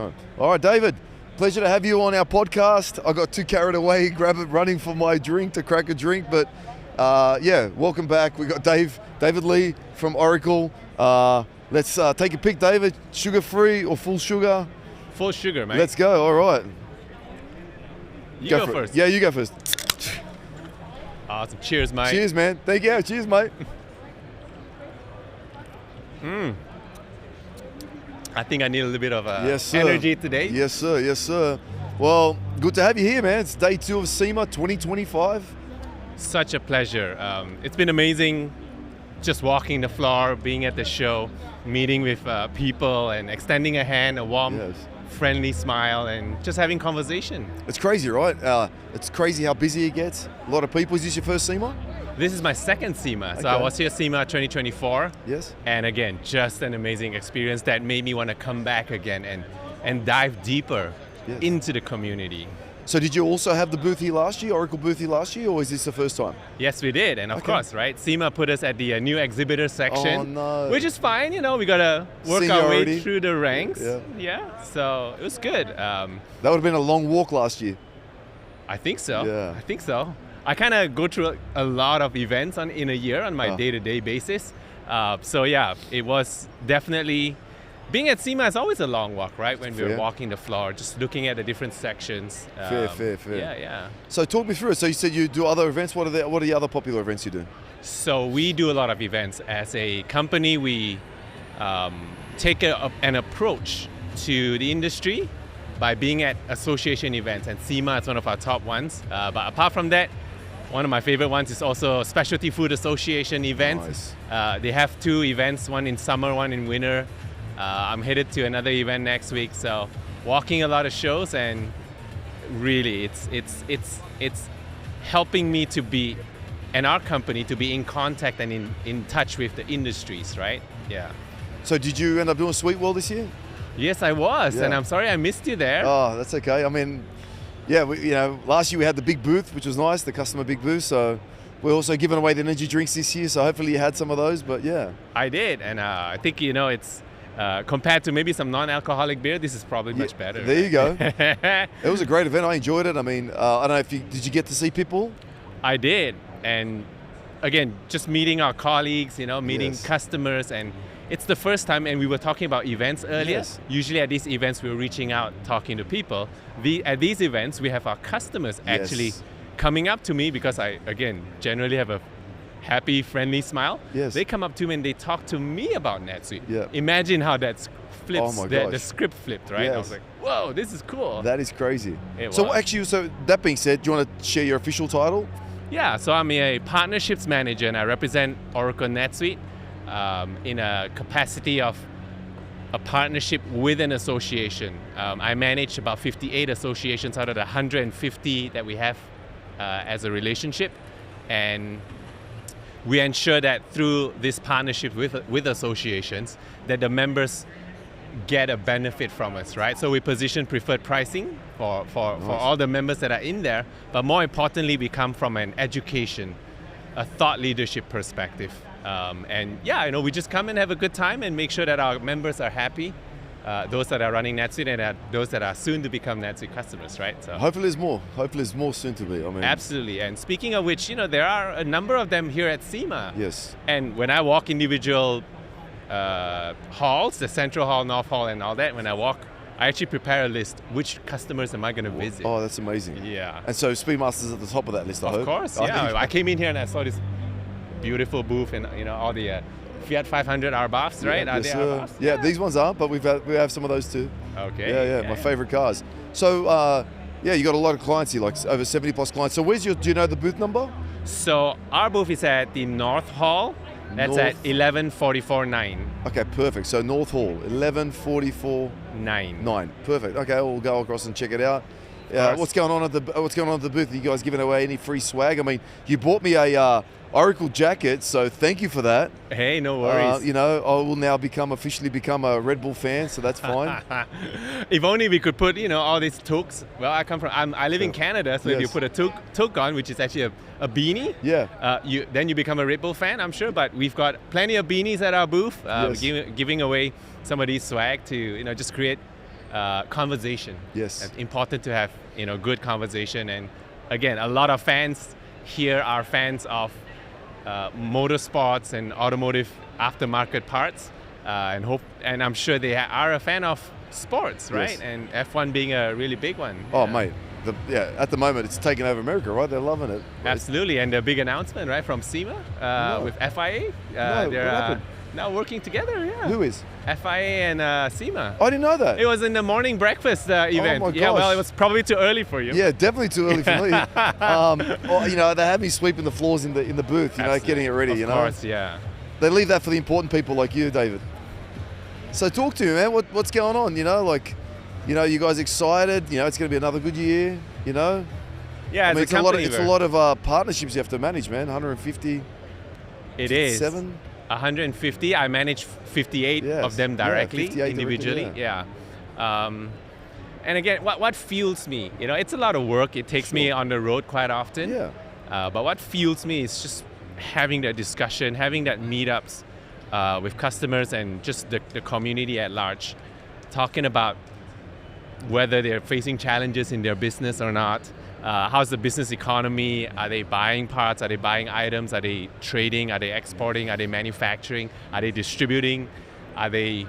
All right, David, pleasure to have you on our podcast. I got too carried away, running for my drink to crack a drink, but welcome back. We got David Lee from Oracle. Let's take a pick, David. Sugar-free or full sugar? Full sugar, mate. Let's go. All right. You go first. Yeah, you go first. Awesome. Cheers, mate. Cheers, man. Thank you. Cheers, mate. I think I need a little bit of Yes, energy today. Yes, sir. Yes, sir. Well, good to have you here, man. It's day 2 of SEMA 2025. Such a pleasure. It's been amazing just walking the floor, being at the show, meeting with people and extending a hand, a warm, friendly smile, and just having conversation. It's crazy, right? It's crazy how busy it gets. A lot of people. Is this your first SEMA? This is my second SEMA. Okay. So I was here SEMA 2024. Yes. And again, just an amazing experience that made me want to come back again and dive deeper into the community. So did you also have the booth here last year, Oracle booth here last year, or is this the first time? Yes, we did. And of course, right, SEMA put us at the new exhibitor section, which is fine. You know, we got to work our way through the ranks. Yeah. So it was good. That would have been a long walk last year. I think so. Yeah. I think so. I kind of go through a lot of events in a year on my day-to-day basis. So yeah, it was definitely... Being at SEMA is always a long walk, right? When we're walking the floor, just looking at the different sections. Fair. Yeah. So talk me through it. So you said you do other events. What are the other popular events you do? So we do a lot of events. As a company, we take an approach to the industry by being at association events, and SEMA is one of our top ones. But apart from that, one of my favorite ones is also Specialty Food Association events. Nice. They have 2 events, one in summer, one in winter. I'm headed to another event next week, so walking a lot of shows, and really it's helping me to be, and our company to be in contact and in touch with the industries, right? Yeah. So did you end up doing Sweet World this year? Yes, I was, and I'm sorry I missed you there. Oh, that's okay. I mean, last year we had the big booth, which was nice, the customer big booth, so we're also giving away the energy drinks this year, so hopefully you had some of those, but yeah. I did, and I think, it's compared to maybe some non-alcoholic beer, this is probably much better. There you go. It was a great event. I enjoyed it. I mean, I don't know if did you get to see people? I did. And again, just meeting our colleagues, meeting customers, and it's the first time, and we were talking about events earlier. Yes. Usually at these events, we're reaching out, talking to people. At these events, we have our customers actually coming up to me because I, again, generally have a happy, friendly smile. Yes. They come up to me and they talk to me about NetSuite. Yeah. Imagine how that flips. Oh my gosh. The script flipped, right? Yes. I was like, whoa, this is cool. That is crazy. So that being said, do you want to share your official title? Yeah, so I'm a partnerships manager, and I represent Oracle NetSuite in a capacity of a partnership with an association. I manage about 58 associations out of the 150 that we have as a relationship, and we ensure that through this partnership with associations, that the members get a benefit from us, right? So we position preferred pricing for all the members that are in there, but more importantly, we come from an education, a thought leadership perspective. We just come and have a good time and make sure that our members are happy, those that are running NetSuite and those that are soon to become NetSuite customers, right? So hopefully there's more. Hopefully there's more soon to be. I mean, absolutely. And speaking of which, there are a number of them here at SEMA. Yes. And when I walk individual halls, the Central Hall, North Hall, and all that, when I walk, I actually prepare a list. Which customers am I going to visit? Oh, that's amazing. Yeah. And so Speedmaster's at the top of that list, I hope. Of course, yeah. I came in here and I saw this beautiful booth and all the Fiat 500 R-Buffs, right? Yes, sir. Yeah, these ones are, but we have some of those too. Okay. Yeah, my favorite cars. So, you got a lot of clients here, like over 70 plus clients. So do you know the booth number? So our booth is at the North Hall. That's at 1144-9. Okay, perfect. So North Hall, 1144-9. Perfect. Okay, we'll go across and check it out. What's going on at the booth? Are you guys giving away any free swag? I mean, you bought me a Oracle jacket, so thank you for that. Hey, no worries. I will now officially become a Red Bull fan, so that's fine. If only we could put, all these toques. Well, I live in Canada, so if you put a toque on, which is actually a beanie, then you become a Red Bull fan, I'm sure. But we've got plenty of beanies at our booth, giving away some of these swag to, just create conversation. Yes. It's important to have good conversation. And again, a lot of fans here are fans of motorsports and automotive aftermarket parts, and I'm sure they are a fan of sports, right? Yes. And F1 being a really big one. Oh, mate. At the moment, it's taken over America, right? They're loving it. Absolutely, and the big announcement, right, from SEMA with FIA. They're what happened? now working together, yeah. Who is? FIA and SEMA. I didn't know that. It was in the morning breakfast event. my Yeah, well, gosh. it was probably too early for you. Yeah, definitely too early for me. They had me sweeping the floors in the booth, getting it ready. Of course, yeah. They leave that for the important people like you, David. So talk to me, man. What's going on? You guys excited? It's going to be another good year. Yeah, it's a lot of partnerships you have to manage, man. 150. It is 7. 150. I manage 58 of them directly, individually. Directly, yeah. And again, what fuels me? It's a lot of work. It takes me on the road quite often. Yeah. But what fuels me is just having that discussion, having that meetups with customers and just the community at large, talking about whether they're facing challenges in their business or not. How's the business economy? Are they buying parts? Are they buying items? Are they trading? Are they exporting? Are they manufacturing? Are they distributing? Are they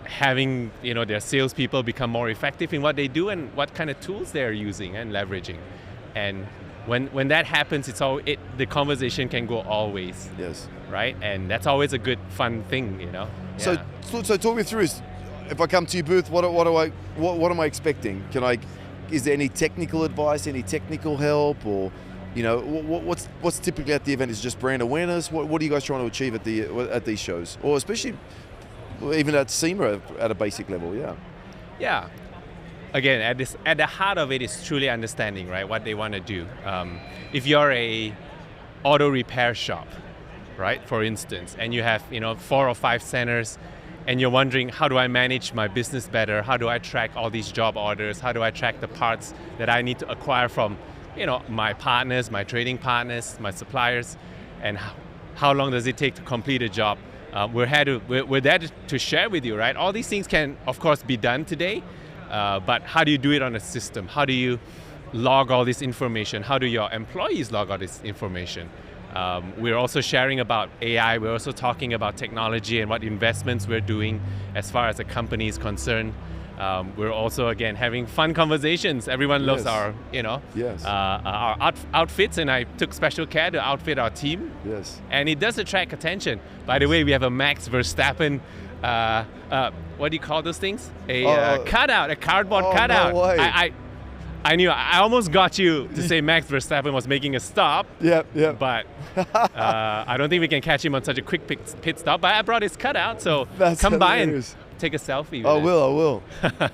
having their salespeople become more effective in what they do, and what kind of tools they're using and leveraging? And when that happens, the conversation can go all ways. Yes. Right? And that's always a good, fun thing, Yeah. So talk me through. If I come to your booth, what am I expecting? Is there any technical advice, any technical help, or what's typically at the event? Is it just brand awareness? What are you guys trying to achieve at these shows, or especially even at SEMA at a basic level? Yeah. Yeah. Again, at the heart of it is truly understanding, right, what they want to do. If you're a auto repair shop, right, for instance, and you have 4 or 5 centers, and you're wondering, how do I manage my business better? How do I track all these job orders? How do I track the parts that I need to acquire from, my partners, my trading partners, my suppliers, and how long does it take to complete a job? We're there to share with you, right? All these things can, of course, be done today, but how do you do it on a system? How do you log all this information? How do your employees log all this information? We're also sharing about AI. We're also talking about technology and what investments we're doing as far as the company is concerned. We're also, again, having fun conversations. Everyone loves our outfits, and I took special care to outfit our team. Yes. And it does attract attention. By the way, we have a Max Verstappen, what do you call those things? A cutout, a cardboard cutout. No way. I knew. I almost got you to say Max Verstappen was making a stop. Yep. But I don't think we can catch him on such a quick pit stop. But I brought his cutout, so come hilarious. by and take a selfie. I will.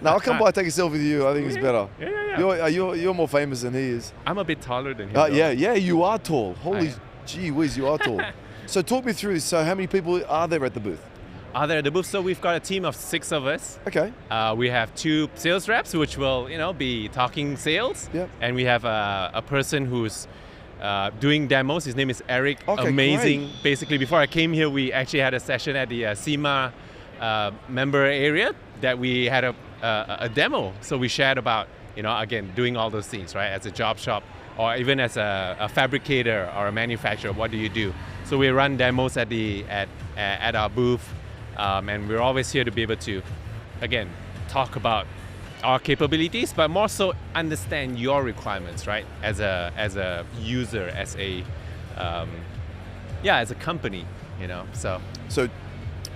No, I'll come by and take a selfie with you. I think it's better. Yeah. You're more famous than he is. I'm a bit taller than him. Yeah, you are tall. Holy gee whiz, you are tall. So talk me through. So how many people are there at the booth? Are there at the booth? So we've got a team of 6 of us. Okay. We have 2 sales reps, which will, be talking sales. Yep. And we have a person who's doing demos. His name is Eric. Okay, amazing. great. Basically, before I came here, we actually had a session at the SEMA member area that we had a demo. So we shared about, again, doing all those things, right? As a job shop, or even as a fabricator or a manufacturer, what do you do? So we run demos at our booth. And we're always here to be able to, again, talk about our capabilities, but more so understand your requirements, right? As a user, as a company, So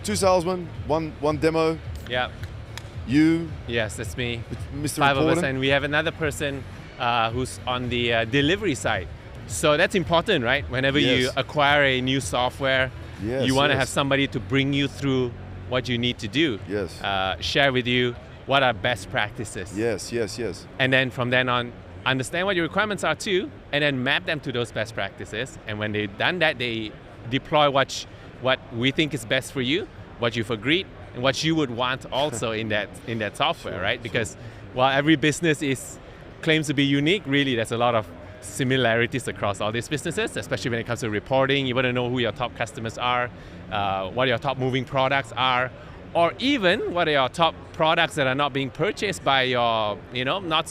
2 salesmen, one demo. Yeah. You. Yes, that's me. Mr. 5 of us, Reporter. and we have another person who's on the delivery side. So that's important, right? Whenever you acquire a new software. You want to have somebody to bring you through what you need to do. Yes. Share with you what are best practices. Yes. And then from then on, understand what your requirements are too, and then map them to those best practices. And when they've done that, they deploy what we think is best for you, what you've agreed, and what you would want also in that software, right? Because while every business claims to be unique, really there's a lot of similarities across all these businesses, especially when it comes to reporting. You want to know who your top customers are, what your top moving products are, or even what are your top products that are not being purchased by your, not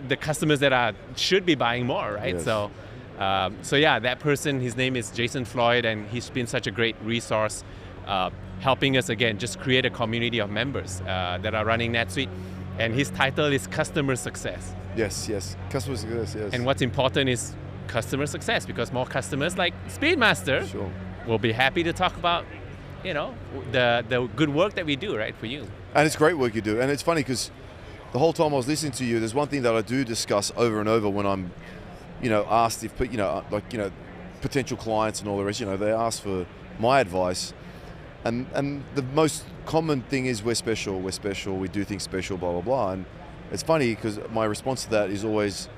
the customers that should be buying more, right? Yes. So yeah, that person, his name is Jason Floyd, and he's been such a great resource, helping us again just create a community of members that are running NetSuite, and his title is Customer Success. Yes. Customer success, yes. And what's important is customer success, because more customers like Speedmaster Sure. will be happy to talk about, the good work that we do, right, for you. And it's great work you do. And it's funny because the whole time I was listening to you, there's one thing that I do discuss over and over when I'm, asked if, potential clients and all the rest, they ask for my advice. And the most common thing is we're special, we do things special, blah, blah, blah. And it's funny because my response to that is always,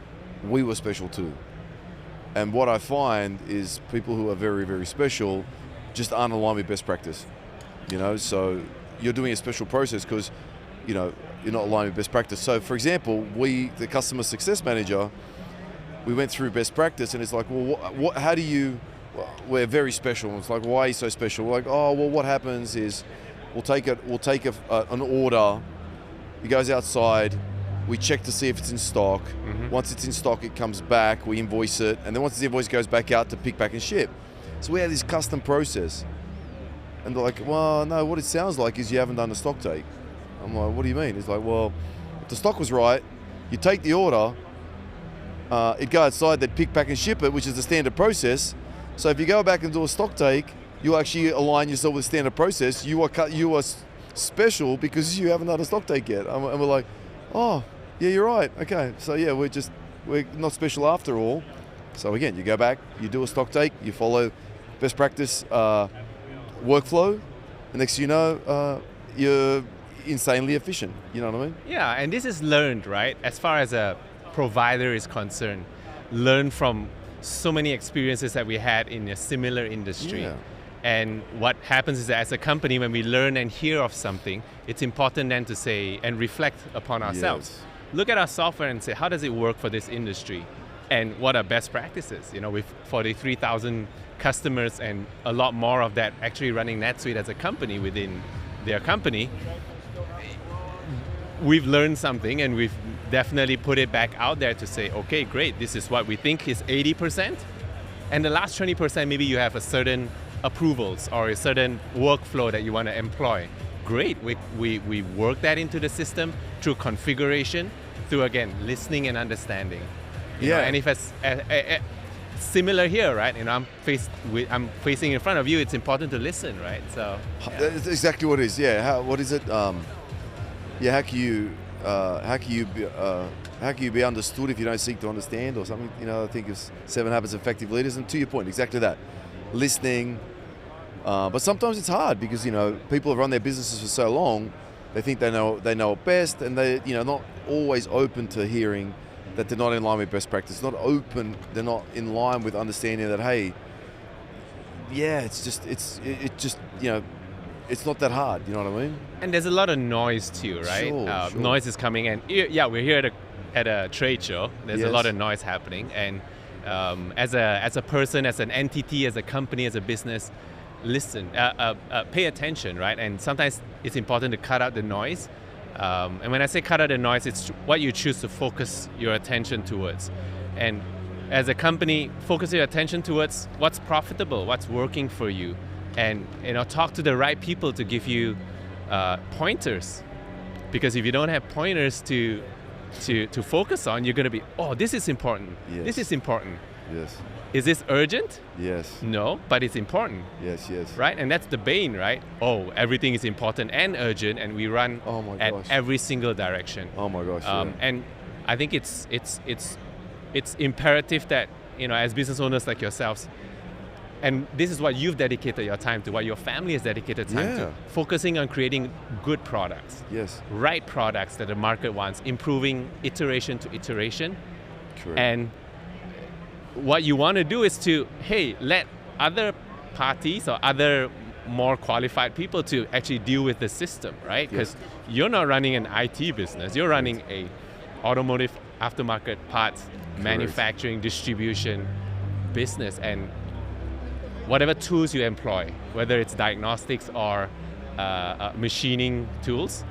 we were special too. And what I find is people who are very, very special just aren't aligned with best practice. So you're doing a special process because, you're not aligned with best practice. So for example, the customer success manager, we went through best practice and it's like, well, how do you, we're very special. And it's like, why are you so special? We're like, oh, well, what happens is we'll take an order, it goes outside, we check to see if it's in stock. Mm-hmm. Once it's in stock, it comes back, we invoice it, and then once the invoice goes back out to pick, pack, and ship. So we have this custom process. And they're like, well, no, what it sounds like is you haven't done a stock take. I'm like, what do you mean? It's like, well, if the stock was right, you take the order, it go outside, they pick, pack, and ship it, which is the standard process. So if you go back and do a stock take, you actually align yourself with standard process. You are special because you haven't done a stock take yet. And we're like, oh, yeah, you're right. Okay, so yeah, we're not special after all. So again, you go back, you do a stock take, you follow best practice workflow, and next thing you know, you're insanely efficient. You know what I mean? Yeah, and this is learned, right? As far as a provider is concerned, learned from so many experiences that we had in a similar industry. Yeah. And what happens is that as a company, when we learn and hear of something, it's important then to say and reflect upon ourselves. Yes. Look at our software and say, how does it work for this industry? And what are best practices? With 43,000 customers and a lot more of that actually running NetSuite as a company within their company, we've learned something and we've definitely put it back out there to say, okay, great, this is what we think is 80%. And the last 20%, maybe you have a certain approvals or a certain workflow that you want to employ. Great, we work that into the system through configuration, through, again, listening and understanding. And if it's similar here, right? I'm facing in front of you. It's important to listen, right? So That's exactly what it is. Yeah. What is it? How can you be understood if you don't seek to understand, or something? I think it's 7 Habits of Effective Leaders, and to your point, exactly that. Listening, but sometimes it's hard because people have run their businesses for so long, they think they know it best, and they not always open to hearing that they're not in line with best practice. They're not in line with understanding that, hey, yeah, it's not that hard. You know what I mean? And there's a lot of noise too, right? Sure. Noise is coming in. Yeah, we're here at a trade show. There's a lot of noise happening, and as a person, as an entity, as a company, as a business, listen, pay attention, right? And sometimes it's important to cut out the noise. And when I say cut out the noise, it's what you choose to focus your attention towards. And as a company, focus your attention towards what's profitable, what's working for you, and talk to the right people to give you pointers. Because if you don't have pointers to focus on, you're going to be, oh, this is important. Yes. This is important. Yes. Is this urgent? Yes. No, but it's important. Yes. Right? And that's the bane, right? Oh, everything is important and urgent, and we run at every single direction. Oh my gosh. And I think it's imperative that, as business owners like yourselves, and this is what you've dedicated your time to, what your family has dedicated time to, focusing on creating good products. Yes. Right products that the market wants, improving iteration to iteration. Correct. And what you want to do is to, let other parties or other more qualified people to actually deal with the system, right? Because you're not running an IT business. You're running a automotive aftermarket parts, manufacturing, distribution business. And whatever tools you employ, whether it's diagnostics or machining tools,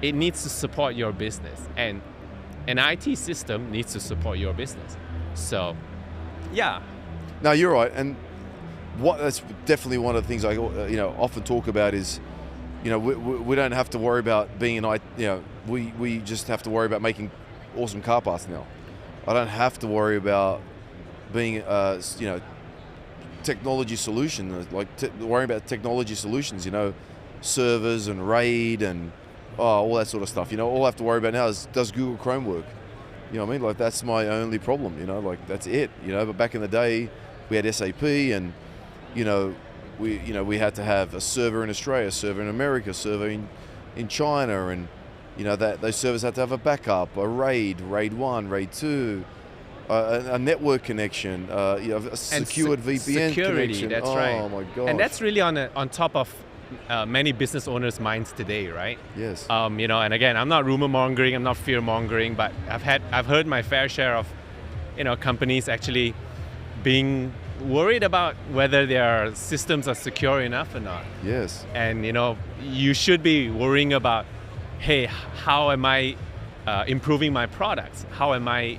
it needs to support your business, and an IT system needs to support your business. So, yeah. No, you're right, and that's definitely one of the things I often talk about is, we don't have to worry about being we just have to worry about making awesome car parts now. I don't have to worry about being technology solution, worrying about technology solutions, servers and RAID and all that sort of stuff. All I have to worry about now is, does Google Chrome work? You know what I mean? Like, that's my only problem, that's it. But back in the day, we had SAP, and we had to have a server in Australia, a server in America, a server in China, and that those servers had to have a backup, a RAID 1, RAID 2, a network connection, a secured VPN security, connection. That's right. Oh my god! And that's really on top of many business owners' minds today, right? Yes. And again, I'm not rumor mongering, I'm not fear mongering, but I've heard my fair share of, companies actually being worried about whether their systems are secure enough or not. Yes. And you should be worrying about, hey, how am I improving my products? How am I,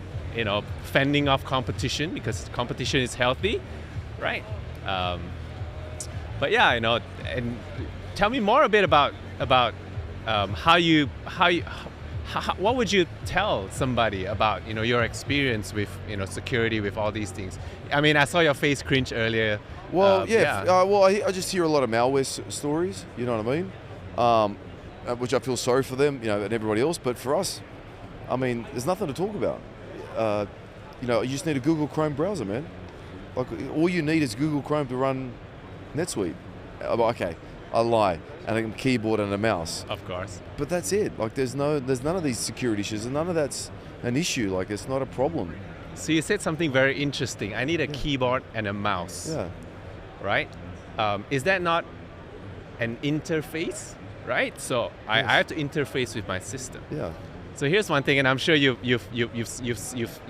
fending off competition, because competition is healthy, right? But yeah, and tell me more a bit about what would you tell somebody about your experience with security, with all these things? I mean, I saw your face cringe earlier. Well, I just hear a lot of malware stories. You know what I mean? Which I feel sorry for them, and everybody else. But for us, I mean, there's nothing to talk about. You just need a Google Chrome browser, man. Like, all you need is Google Chrome to run NetSuite. Okay, I lie. And a keyboard and a mouse. Of course. But that's it. Like, there's none of these security issues, and none of that's an issue. Like, it's not a problem. So you said something very interesting. I need a keyboard and a mouse. Yeah. Right? Is that not an interface? Right? So I have to interface with my system. Yeah. So here's one thing, and I'm sure you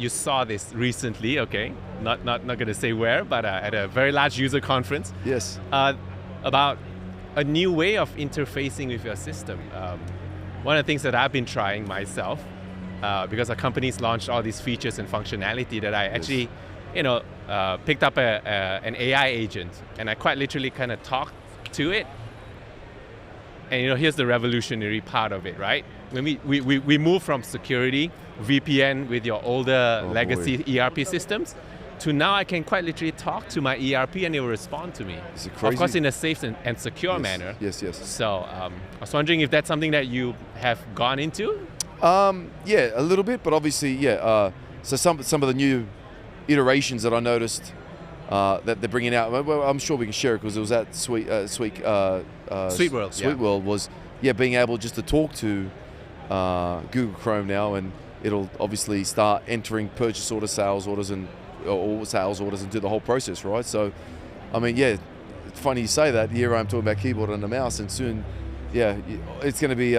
saw this recently. Okay, not gonna say where, but at a very large user conference. Yes. About a new way of interfacing with your system. One of the things that I've been trying myself, because our company's launched all these features and functionality, that I actually, picked up an AI agent, and I quite literally kind of talked to it. And here's the revolutionary part of it, right? When we move from security, VPN with your older legacy ERP systems, to now I can quite literally talk to my ERP and it will respond to me. Is it crazy? Of course, in a safe and secure manner. Yes. So I was wondering if that's something that you have gone into? Yeah, a little bit, but obviously, yeah. So some of the new iterations that I noticed that they're bringing out, well, I'm sure we can share it because it was at SuiteWorld. SuiteWorld was being able just to talk to Google Chrome now, and it'll obviously start entering purchase orders, sales orders, and or sales orders, and do the whole process, right? So, I mean, yeah, it's funny you say that. Here I'm talking about keyboard and a mouse, and soon, it's going to be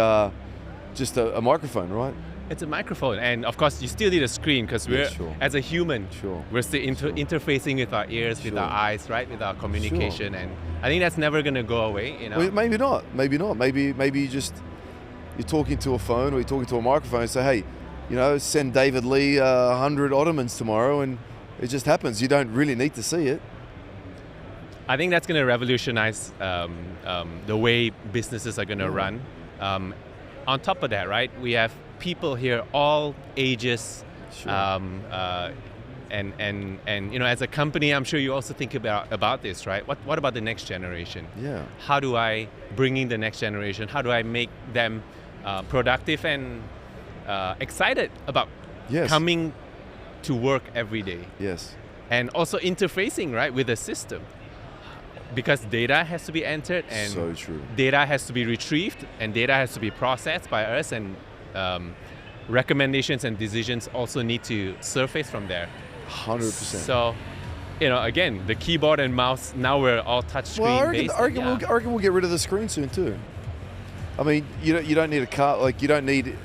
just a microphone, right? It's a microphone, and of course you still need a screen because we're, as a human, we're still interfacing with our ears, with our eyes, right, with our communication, and I think that's never going to go away. Well, maybe not. Maybe you're talking to a phone or you're talking to a microphone and say, hey, send David Lee 100 Ottomans tomorrow, and it just happens. You don't really need to see it. I think that's going to revolutionize the way businesses are going to run. On top of that, right, we have people here, all ages, and as a company, I'm sure you also think about this, right? What about the next generation? Yeah. How do I bring in the next generation? How do I make them productive and excited about coming to work every day? Yes. And also interfacing, right, with the system. Because data has to be entered, and so true. Data has to be retrieved, and data has to be processed by us, and recommendations and decisions also need to surface from there. 100%. So, again, the keyboard and mouse, now we're all touchscreen based. I reckon we'll get rid of the screen soon too. I mean, you don't need a card, like you don't need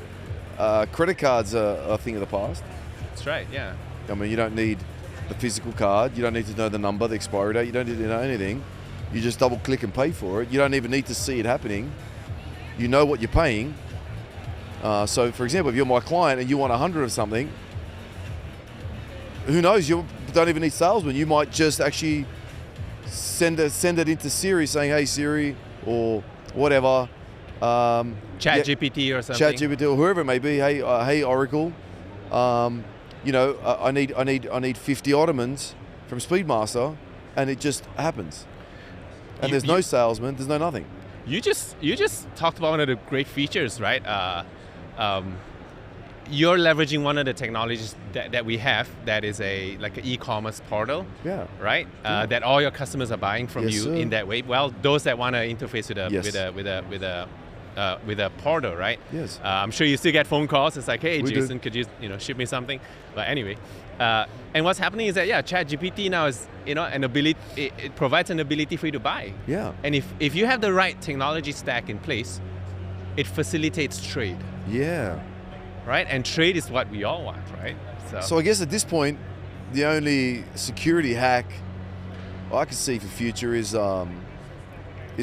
credit cards are a thing of the past. That's right, yeah. I mean, you don't need the physical card. You don't need to know the number, the expiry date. You don't need to know anything. You just double click and pay for it. You don't even need to see it happening. You know what you're paying. So for example, if you're my client and you want 100 of something, who knows, you don't even need salesmen. You might just actually send it into Siri saying, hey Siri, or whatever. ChatGPT or something. ChatGPT or whoever it may be. Hey Oracle, I need 50 Ottomans from Speedmaster, and it just happens. And there's no salesman, there's no nothing. You just talked about one of the great features, right? You're leveraging one of the technologies that we have that is like an e-commerce portal, right? That all your customers are buying from you in that way. Well, those that want to interface with a portal, right? Yes. I'm sure you still get phone calls. It's like, hey, Jason, could you ship me something? But anyway, and what's happening is that ChatGPT now is an ability. It provides an ability for you to buy. Yeah. And if you have the right technology stack in place, it facilitates trade. Yeah. Right, and trade is what we all want, right? So I guess at this point, the only security hack I can see for future is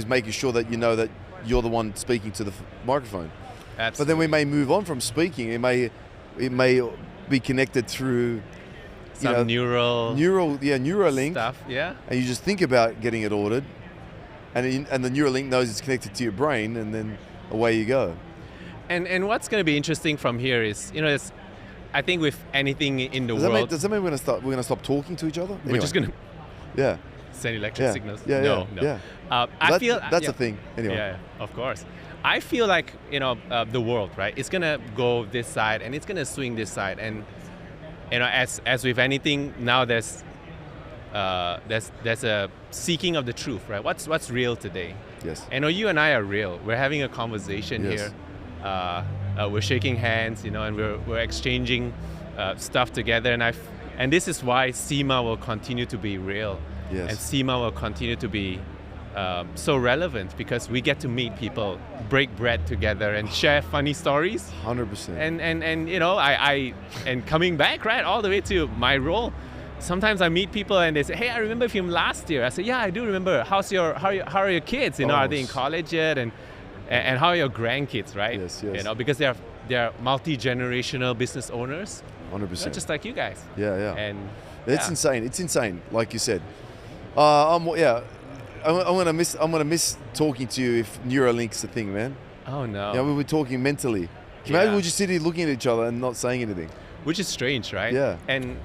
making sure that you know that you're the one speaking to the microphone. Absolutely. But then we may move on from speaking. It may be connected through some Neuralink stuff. Yeah. And you just think about getting it ordered, and the Neuralink knows it's connected to your brain, and then away you go. And what's going to be interesting from here is, I think with anything in the world... Does that mean we're going to stop talking to each other? We're just going to send electric signals? No. I feel... That's a thing, anyway. Yeah, of course. I feel like, the world, right? It's going to go this side and it's going to swing this side. And, as with anything, now there's a seeking of the truth, right? What's real today? Yes. And you and I are real. We're having a conversation here. We're shaking hands, and we're exchanging stuff together, and this is why SEMA will continue to be real, and SEMA will continue to be so relevant, because we get to meet people, break bread together, and share funny stories. 100%. And coming back right all the way to my role. Sometimes I meet people and they say, "Hey, I remember from last year." I say, "Yeah, I do remember. How are your kids? Are they in college yet?" And how are your grandkids, right? Yes. Because they're multi-generational business owners. 100%. Just like you guys. Yeah. And it's insane. It's insane, like you said. I'm gonna miss talking to you if Neuralink's a thing, man. Oh no. Yeah, we were talking mentally. Maybe we'll just sit here looking at each other and not saying anything. Which is strange, right? Yeah. And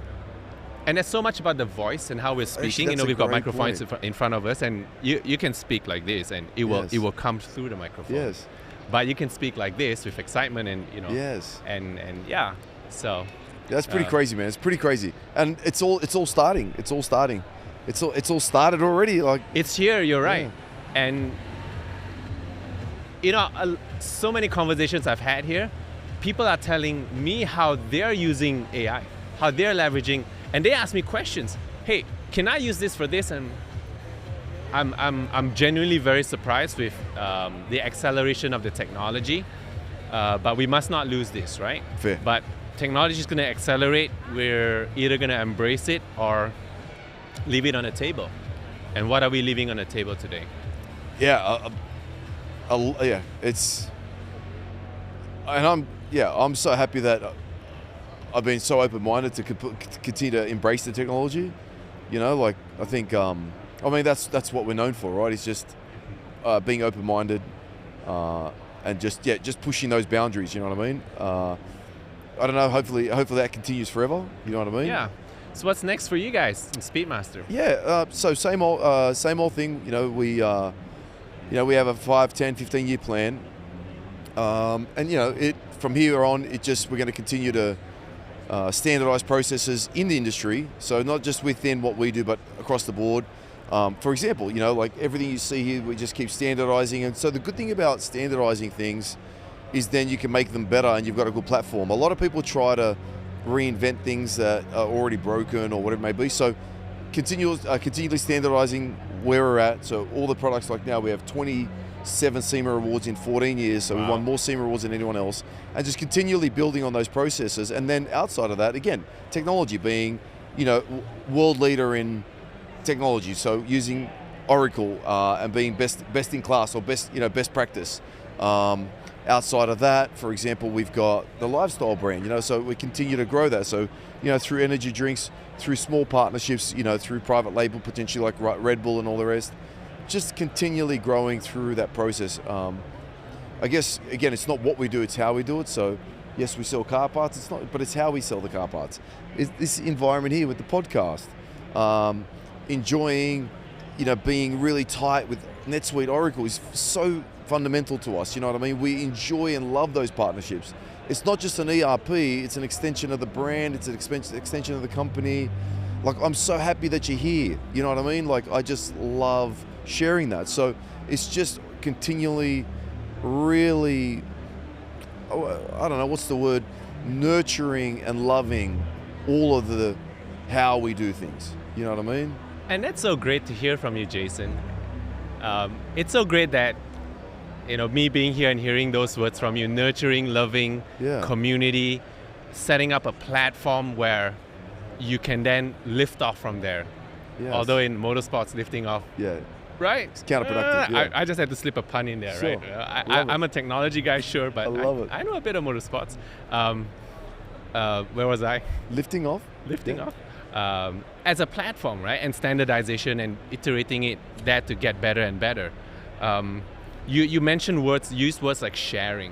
there's so much about the voice and how we're speaking. Actually, we've got microphones in front of us, and you can speak like this, and it will come through the microphone. Yes. But you can speak like this with excitement, and Yes. And yeah. So. That's pretty crazy, man. It's pretty crazy, and it's all starting. It's all started already. Like it's here. You're right, and so many conversations I've had here. People are telling me how they're using AI, how they're leveraging. And they ask me questions. Hey, can I use this for this? And I'm genuinely very surprised with the acceleration of the technology. But we must not lose this, right? Fair. But technology is going to accelerate. We're either going to embrace it or leave it on the table. And what are we leaving on the table today? Yeah, it's, and I'm so happy that I've been so open-minded to continue to embrace the technology. I think, that's what we're known for, right? It's just being open-minded and just pushing those boundaries. You know what I mean? I don't know. Hopefully that continues forever. You know what I mean? Yeah. So what's next for you guys in Speedmaster? Yeah. So same old thing. We have a 5, 10, 15-year plan, and from here on, we're going to continue to standardize processes in the industry, so not just within what we do, but across the board. For example, like everything you see here, we just keep standardizing. And so the good thing about standardizing things is then you can make them better, and you've got a good platform. A lot of people try to reinvent things that are already broken or whatever it may be. So continually standardizing where we're at. So all the products, like now we have 27 SEMA awards in 14 years, so we won more SEMA awards than anyone else, and just continually building on those processes. And then outside of that, again, technology being, world leader in technology, so using Oracle and being best in class or best practice. Outside of that, for example, we've got the lifestyle brand, so we continue to grow that. So, through energy drinks, through small partnerships, through private label, potentially like Red Bull and all the rest, just continually growing through that process. I guess, again, it's not what we do, it's how we do it. So, yes, we sell car parts, but it's how we sell the car parts. It's this environment here with the podcast, enjoying, being really tight with NetSuite Oracle is so fundamental to us, you know what I mean? We enjoy and love those partnerships. It's not just an ERP, it's an extension of the brand, it's an extension of the company. Like, I'm so happy that you're here, you know what I mean? Like, I just love sharing that. So it's just continually really, I don't know, what's the word? Nurturing and loving all of how we do things, you know what I mean? And that's so great to hear from you, Jason. It's so great that me being here and hearing those words from you, nurturing, loving, community, setting up a platform where you can then lift off from there. Yes. Although in motorsports, lifting off, right? It's counterproductive. I just had to slip a pun in there, sure. right? I'm a technology guy, sure, but I know a bit of motorsports. Where was I? Lifting off. As a platform, right? And standardization and iterating that to get better and better. You mentioned used words like sharing,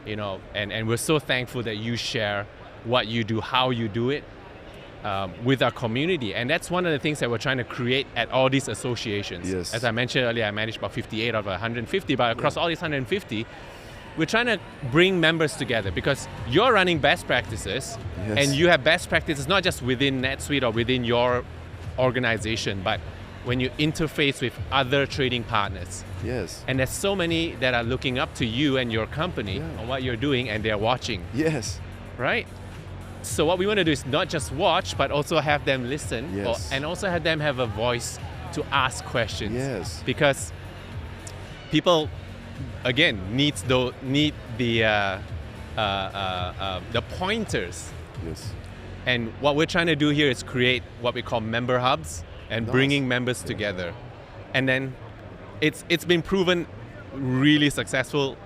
and we're so thankful that you share what you do, how you do it with our community. And that's one of the things that we're trying to create at all these associations. Yes. As I mentioned earlier, I managed about 58 out of 150, but across all these 150, we're trying to bring members together because you're running best practices and you have best practices not just within NetSuite or within your organization, but when you interface with other trading partners. Yes. And there's so many that are looking up to you and your company on what you're doing, and they're watching. Yes. Right? So what we want to do is not just watch, but also have them listen and also have them have a voice to ask questions. Yes. Because people, again, need the pointers. Yes. And what we're trying to do here is create what we call member hubs and bringing members together. And then it's been proven really successful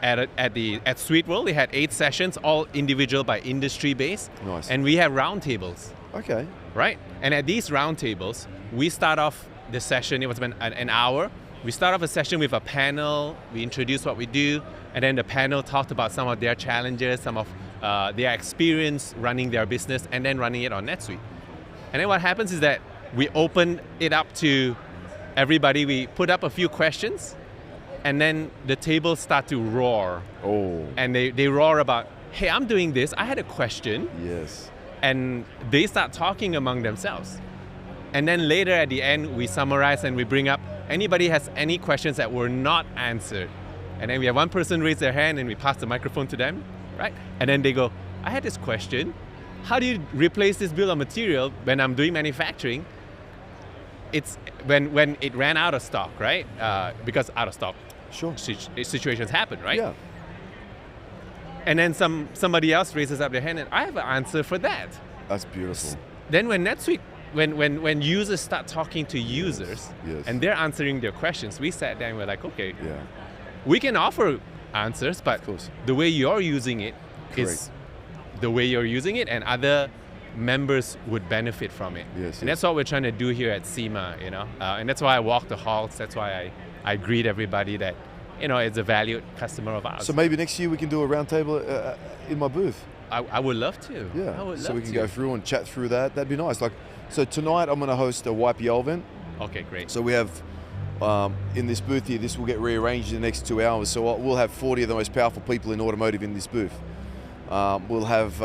at SuiteWorld. They had 8 sessions, all individual by industry based. Nice. And we have roundtables. Okay. Right? And at these roundtables, we start off the session, it was about an hour. We start off a session with a panel, we introduce what we do, and then the panel talked about some of their challenges, some of their experience running their business, and then running it on NetSuite. And then what happens is that we open it up to everybody, we put up a few questions, and then the tables start to roar. Oh. And they roar about, hey, I'm doing this, I had a question. Yes. And they start talking among themselves. And then later at the end, we summarize and we bring up anybody has any questions that were not answered. And then we have one person raise their hand and we pass the microphone to them, right? And then they go, I had this question. How do you replace this bill of material when I'm doing manufacturing? It's when it ran out of stock, right? Because out of stock situations happen, right? Yeah. And then somebody else raises up their hand and I have an answer for that. That's beautiful. Then when NetSuite, when users start talking to users and they're answering their questions, we sat down and we're like, okay, we can offer answers, but the way you're using it is the way you're using it, and other members would benefit from it. And that's what we're trying to do here at SEMA, and that's why I walk the halls. That's why I greet everybody that, it's a valued customer of ours. So maybe next year we can do a roundtable in my booth. I would love to. Yeah. I would so love we can to. go through and chat through that. That'd be nice. So tonight I'm going to host a YPL event. Okay, great. So we have in this booth here, this will get rearranged in the next 2 hours. So we'll have 40 of the most powerful people in automotive in this booth. We'll have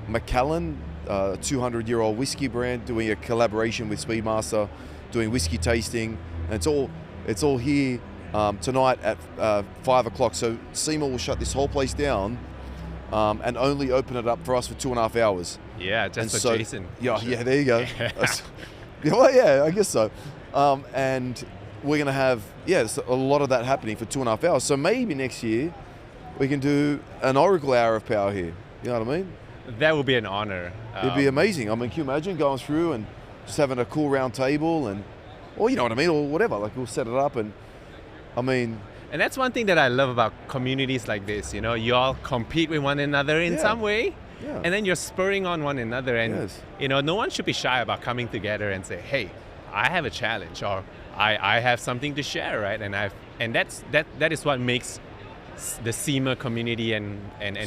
Macallan, a 200-year-old whiskey brand, doing a collaboration with Speedmaster, doing whiskey tasting, and it's all here tonight at 5 o'clock. So SEMA will shut this whole place down and only open it up for us for 2.5 hours. Yeah, just for Jason. Yeah, there you go. I guess so. And we're going to have, a lot of that happening for 2.5 hours. So maybe next year we can do an Oracle Hour of Power here. You know what I mean? That would be an honor. It'd be amazing. I mean, can you imagine going through and just having a cool round table and or you know what I mean, or whatever. Like we'll set it up, and I mean, And that's one thing that I love about communities like this. You all compete with one another in some way, and then you're spurring on one another. And no one should be shy about coming together and say, "Hey, I have a challenge," or "I have something to share," right? And that is what makes the SEMA community and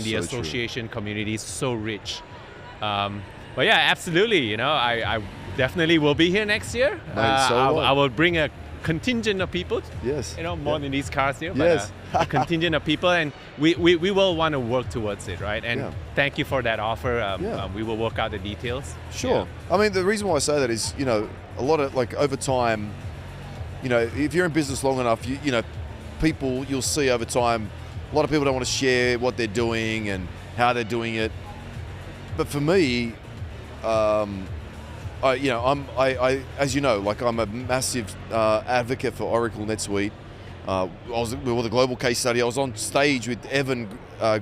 the association community so rich. But yeah, absolutely. I definitely will be here next year. I will bring a contingent of people. Yes. More than these cars here, but a contingent of people, and we will want to work towards it, right? And thank you for that offer. We will work out the details. Sure. Yeah. I mean, the reason why I say that is, a lot of like over time, if you're in business long enough, people you'll see over time, a lot of people don't want to share what they're doing and how they're doing it. But for me, I as you know, like I'm a massive advocate for Oracle NetSuite. We were the global case study. I was on stage with Evan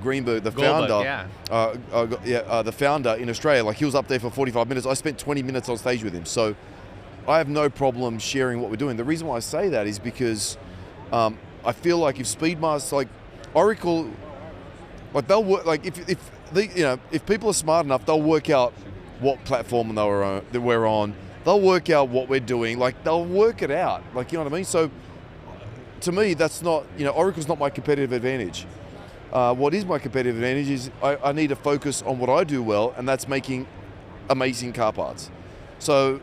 Greenberg, the founder. The founder in Australia. Like he was up there for 45 minutes. I spent 20 minutes on stage with him. So I have no problem sharing what we're doing. The reason why I say that is because I feel like if Speedmaster, like Oracle, like they'll work. Like if people are smart enough, they'll work out what platform that we're on. They'll work out what we're doing. Like they'll work it out. Like you know what I mean. So to me, that's not Oracle's not my competitive advantage. What is my competitive advantage is I need to focus on what I do well, and that's making amazing car parts. So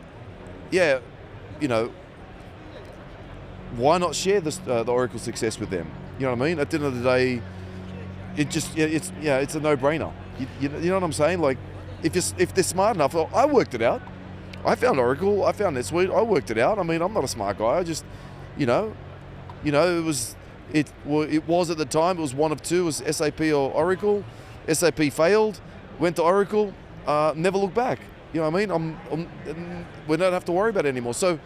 why not share the Oracle success with them? You know what I mean? At the end of the day, it's a no-brainer. You know what I'm saying? Like, if they're smart enough, I worked it out. I found Oracle, I found NetSuite, I worked it out. I mean, I'm not a smart guy. I just, it was at the time. It was one of two. It was SAP or Oracle. SAP failed, went to Oracle, never looked back. You know what I mean? We don't have to worry about it anymore. So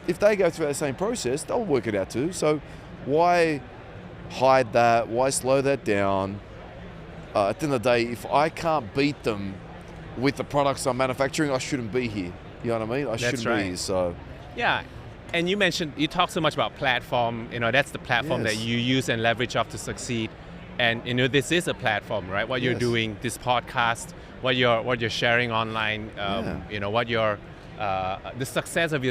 if they go through that same process, they'll work it out too. So why hide that? Why slow that down? At the end of the day, if I can't beat them with the products I'm manufacturing, I shouldn't be here. You know what I mean? I shouldn't be here. So yeah. And you talk so much about platform. That's the platform that you use and leverage off to succeed. And this is a platform, right? What you're doing, this podcast, what you're sharing online, what your the success of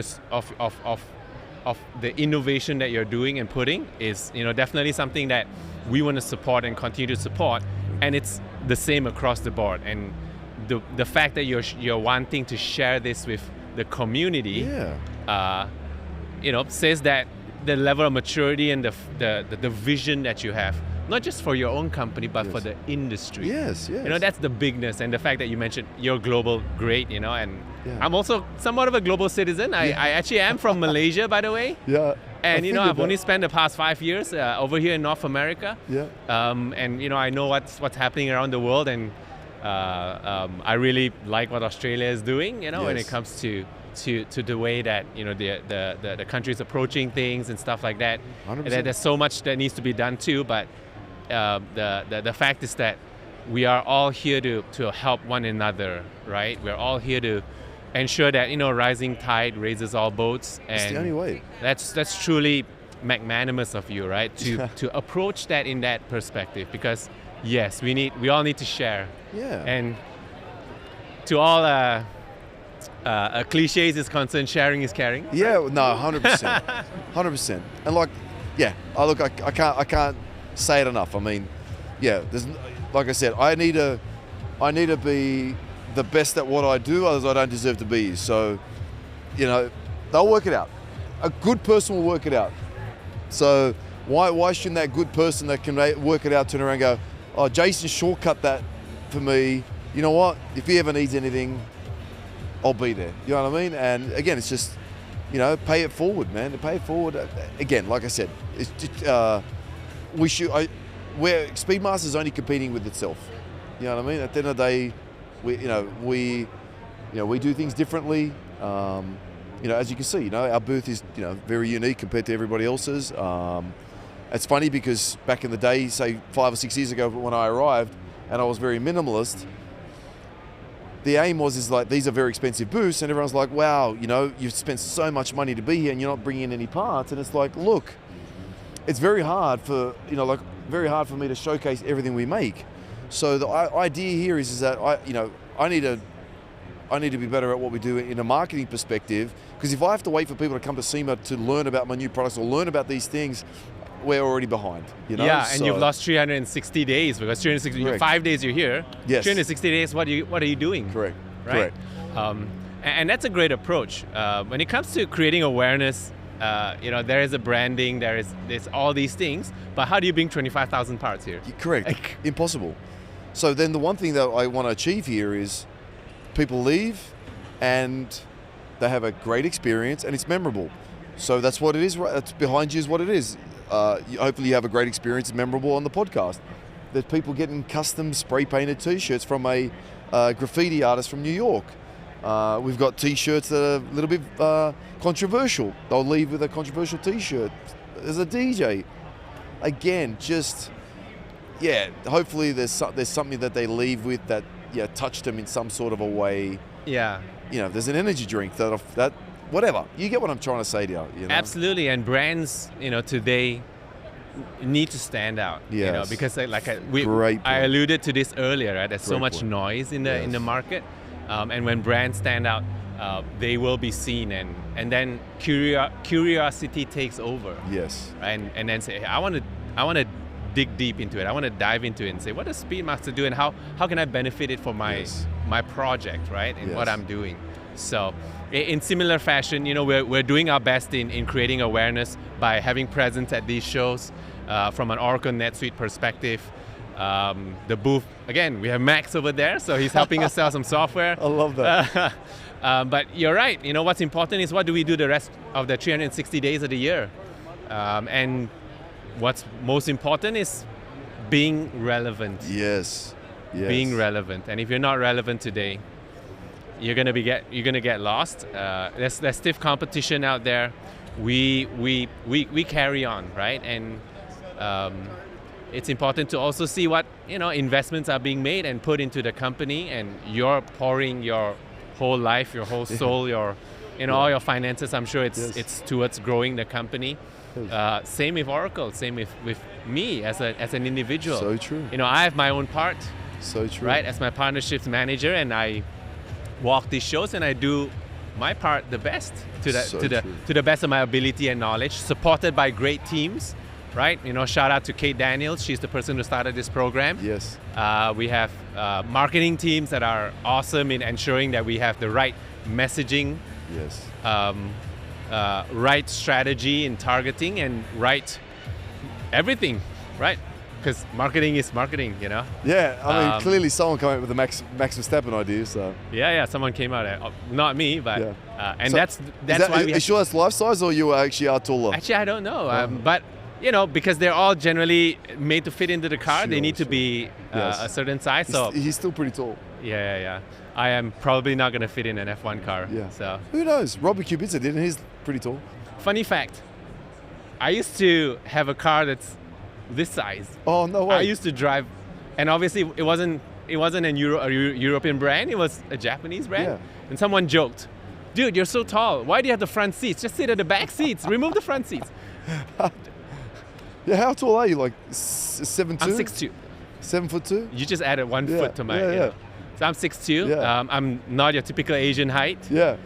the innovation that you're doing and putting is definitely something that we want to support and continue to support. And it's the same across the board. And the fact that you're wanting to share this with the community, says that the level of maturity and the vision that you have, not just for your own company, but for the industry. Yes. That's the bigness, and the fact that you mentioned you're global, great, and I'm also somewhat of a global citizen. I actually am from Malaysia, by the way. Yeah. And I've only spent the past 5 years over here in North America. Yeah. And I know what's happening around the world, and I really like what Australia is doing, when it comes to the way that the country is approaching things and stuff like that. 100%. There's so much that needs to be done too, but the fact is that we are all here to help one another, right? We're all here to ensure that rising tide raises all boats, and it's the only way. That's truly magnanimous of you, right? To approach that in that perspective, because yes, we all need to share. Yeah. And to all cliches is concerned, sharing is caring. Yeah, no, 100%, 100%. And I can't say it enough. I mean, there's, like I said, I need to be the best at what I do, otherwise I don't deserve to be. So, they'll work it out. A good person will work it out. So why shouldn't that good person that can work it out turn around and go, oh, Jason shortcut that for me. You know what? If he ever needs anything, I'll be there. You know what I mean? And again, it's just, pay it forward, man. Pay it forward. Again, like I said, it's just, Speedmaster's only competing with itself. You know what I mean? At the end of the day, we do things differently. As you can see, our booth is, very unique compared to everybody else's. It's funny because back in the day, say 5 or 6 years ago when I arrived, and I was very minimalist, the aim is like, these are very expensive booths, and everyone's like, wow, you've spent so much money to be here and you're not bringing in any parts. And it's like, look, it's very hard for me to showcase everything we make. So the idea here is that I need to be better at what we do in a marketing perspective, because if I have to wait for people to come to SEMA to learn about my new products or learn about these things, we're already behind. Yeah, and you've lost 360 days, because 360, 5 days you're here. Yes. 360 days, what are you doing? Correct. Right. And that's a great approach. When it comes to creating awareness, there is a branding, there's all these things, but how do you bring 25,000 parts here? Correct. Impossible. So then the one thing that I want to achieve here is people leave and they have a great experience and it's memorable. So that's what it is. That's behind you is what it is. Hopefully you have a great experience, memorable on the podcast. There's people getting custom spray painted t-shirts from a graffiti artist from New York. We've got t-shirts that are a little bit controversial. They'll leave with a controversial t-shirt. There's a DJ. Again, hopefully there's something that they leave with that touched them in some sort of a way. Yeah. There's an energy drink that whatever. You get what I'm trying to say to you. Absolutely, and brands, today need to stand out. Yes. Because I alluded to this earlier, right? There's so Great much point. noise in the market, and when brands stand out, they will be seen, and then curiosity takes over. Yes. And then say, I want to dig deep into it. I want to dive into it and say, what does Speedmaster do, and how can I benefit it for my project, right? And what I'm doing. So, in similar fashion, we're doing our best in creating awareness by having presence at these shows. From an Oracle NetSuite perspective, the booth, again, we have Max over there, so he's helping us sell some software. I love that. But you're right. What's important is what do we do the rest of the 360 days of the year, and what's most important is being relevant. Yes. Being relevant, and if you're not relevant today, you're gonna get lost. There's stiff competition out there. We carry on, right? And it's important to also see what investments are being made and put into the company, and you're pouring your whole life, your whole soul, all your finances. I'm sure it's towards growing the company. Same with Oracle. Same with me as an individual. So true. I have my own part. So true. Right, as my partnerships manager, and I walk these shows and I do my part the best to the best of my ability and knowledge, supported by great teams, right? Shout out to Kate Daniels. She's the person who started this program. Yes. We have marketing teams that are awesome in ensuring that we have the right messaging. Yes. Right strategy in targeting, and right everything, right? Because marketing is marketing, Yeah, I mean, clearly someone came up with the Max Verstappen idea, so. Yeah, someone came out. Not me, but and so that's why we. Are you sure that's life size, or you actually are taller? Actually, I don't know, but because they're all generally made to fit into the car, they need to be a certain size. So he's still pretty tall. Yeah. I am probably not going to fit in an F1 car. Yeah. So who knows? Robbie Kubica did, and he's pretty tall. Funny fact: I used to have a car that's this size. Oh, no way. I used to drive, and obviously it wasn't a European brand. It was a Japanese brand. Yeah. And someone joked, "Dude, you're so tall. Why do you have the front seats? Just sit at the back seats. Remove the front seats." Yeah, how tall are you? Like 7'2"? I'm 6'2". 7'2"? You just added 1 foot to my. Yeah. So I'm 6'2". Yeah. I'm not your typical Asian height. Yeah.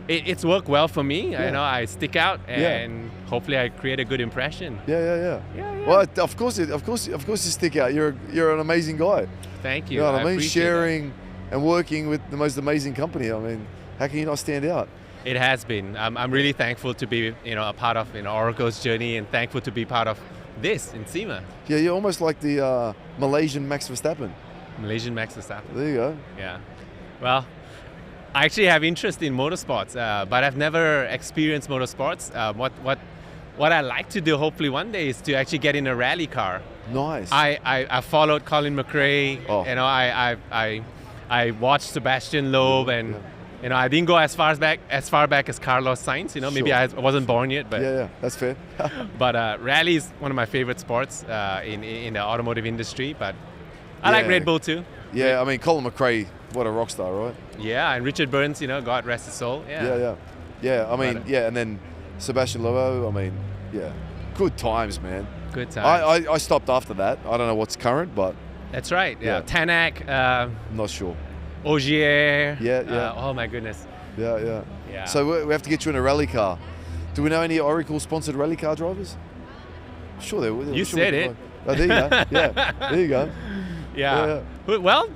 It's worked well for me. I stick out, and hopefully I create a good impression. Yeah. Well, of course you stick out. You're an amazing guy. Thank you. You know what I mean? appreciate Sharing and working with the most amazing company. I mean, how can you not stand out? It has been. I'm really thankful to be a part of Oracle's journey, and thankful to be part of this in SEMA. Yeah, you're almost like the Malaysian Max Verstappen. Malaysian Max Verstappen. There you go. Yeah. Well, I actually have interest in motorsports, but I've never experienced motorsports. What I like to do, hopefully one day, is to actually get in a rally car. Nice. I followed Colin McRae. Oh. I watched Sebastian Loeb, and I didn't go as far back as Carlos Sainz. Maybe Sure. I wasn't born yet, but Yeah, that's fair. but rally is one of my favorite sports in the automotive industry. But I like Red Bull too. Yeah, I mean, Colin McRae What a rock star, right? Yeah, and Richard Burns, God rest his soul. Yeah. I mean, and then Sebastian Lobo. I mean, yeah, good times, man. Good times. I stopped after that. I don't know what's current, but That's right. Yeah, Tanak, I'm not sure. Ogier. Yeah. Oh my goodness. Yeah. Yeah. So we have to get you in a rally car. Do we know any Oracle-sponsored rally car drivers? Sure, there. You said it. Oh, there you go. Yeah, there you go. Yeah. Well,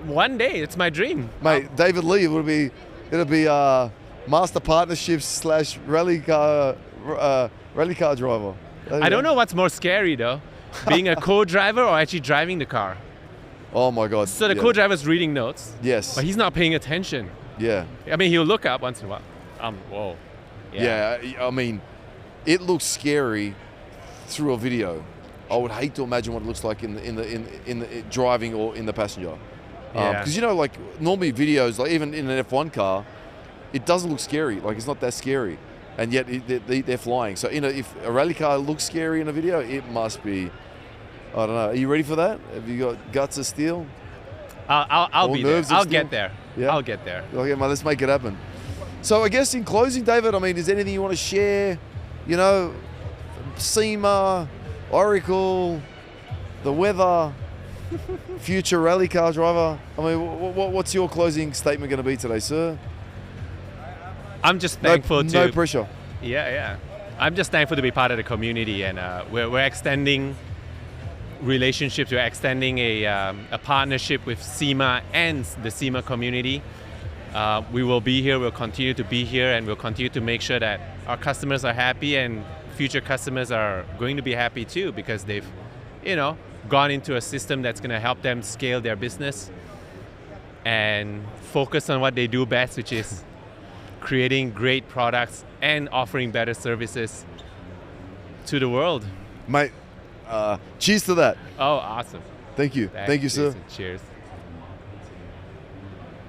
one day it's my dream, mate. David Lee, it'll be master partnerships / rally car driver. I don't know what's more scary though, being a co-driver or actually driving the car. Oh my God. So the co-driver's reading notes. Yes. But he's not paying attention. Yeah. I mean, he'll look up once in a while. Whoa. Yeah. I mean, it looks scary through a video. I would hate to imagine what it looks like in the driving or in the passenger. Because like normally videos, like even in an F1 car, it doesn't look scary. Like it's not that scary, and yet they're flying. So if a rally car looks scary in a video, it must be. I don't know. Are you ready for that? Have you got guts of steel? I'll be there. I'll get there. Yeah? I'll get there. Okay, man. Let's make it happen. So I guess in closing, David, I mean, is there anything you want to share? SEMA, Oracle, the weather, future rally car driver. I mean, what's your closing statement going to be today, sir? I'm just thankful to... No pressure. Yeah. I'm just thankful to be part of the community, and we're extending relationships. We're extending a partnership with SEMA and the SEMA community. We will be here. We'll continue to be here, and we'll continue to make sure that our customers are happy and future customers are going to be happy too, because they've, gone into a system that's going to help them scale their business and focus on what they do best, which is creating great products and offering better services to the world. Mate, cheers to that. Oh, awesome. Thank you. Thank you, sir. Cheers.